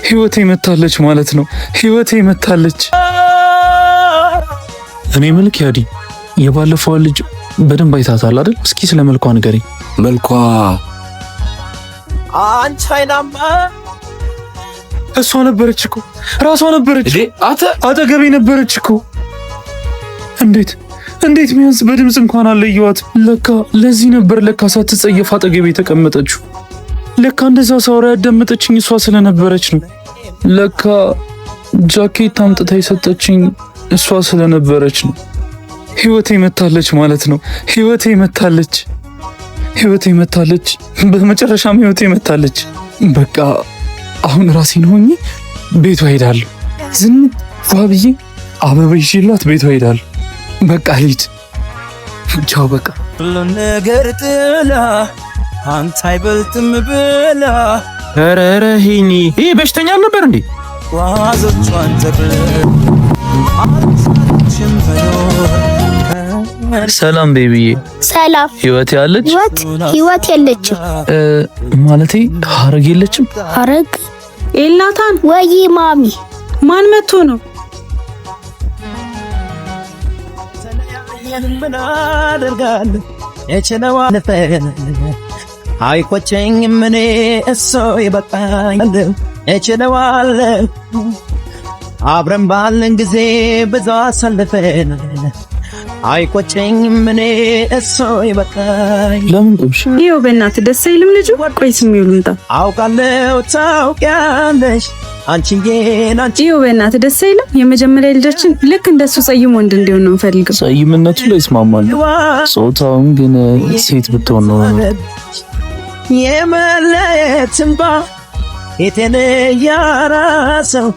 ህይወቴ መታለች ማለት ነው። ህይወቴ መታለች። እኔ መልክ ያዲ የባለፈው ልጅ በደንብ አይታታል አይደል? እስኪ ስለ መልኳ ንገሪ። መልኳ አንቺ አይናማ እሷ ነበረች እኮ ራሷ ነበረች። አጠገቤ ነበረች እኮ። እንዴት ቢያንስ በድምጽ እንኳን አለየዋት። ለካ ለዚህ ነበር ለካ ሳትጸየፍ አጠገቤ የተቀመጠችው። ለካ እንደዛ ሳወራ ያዳመጠችኝ እሷ ስለነበረች ነው። ለካ ጃኬት አምጥታ የሰጠችኝ እሷ ስለነበረች ነው። ህይወቴ መታለች ማለት ነው። ህይወቴ መታለች። ህይወቴ መታለች። በመጨረሻም ህይወቴ መታለች። በቃ አሁን ራሴን ሆኜ ቤቷ ሄዳለሁ። ዝም ብዬ አበባ ይዤላት ቤቷ ሄዳለሁ። በቃ ልሂድ። ቻው በቃ ሁሉ ነገር ጥላ አንተ አይበልጥም ብላ ኧረ ሄኒ ይሄ በሽተኛ አልነበር እንዴ? ዋዞቿን ተብለ ሰላም ቤቢዬ። ሰላም። ህይወት ያለች ህይወት የለችም ማለቴ ሀረግ የለችም። ሀረግ ኤልናታን ወይ ማሚ ማን መጥቶ ነው? ምን አደርጋለሁ የችለዋል ፈን አይቆጨኝም እኔ እሱ ይበቃኛል እችለዋለሁ አብረን ባለን ጊዜ ብዙ አሳልፈን አይቆጨኝም እኔ እሱ ይበቃኛል። ለምን ቆምሽ? ይኸው በእናትህ ደስ አይልም ልጁ። ቆይ ስም ይሉንታ አውቃለሁ ታውቂያለሽ አንቺዬን ይኸው በእናትህ ደስ አይልም። የመጀመሪያ ልጃችን ልክ እንደሱ ጸይም ወንድ እንዲሆን ነው ፈልገው። ጸይምነቱ ላይ ይስማማል። ጾታውን ግን ሴት ብትሆን ነው የመለየት እንባ ፊቴን ያራሰው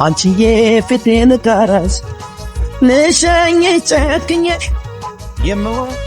አንቺዬ ፊቴን ጋራስ ልሸኝ ጨክኜ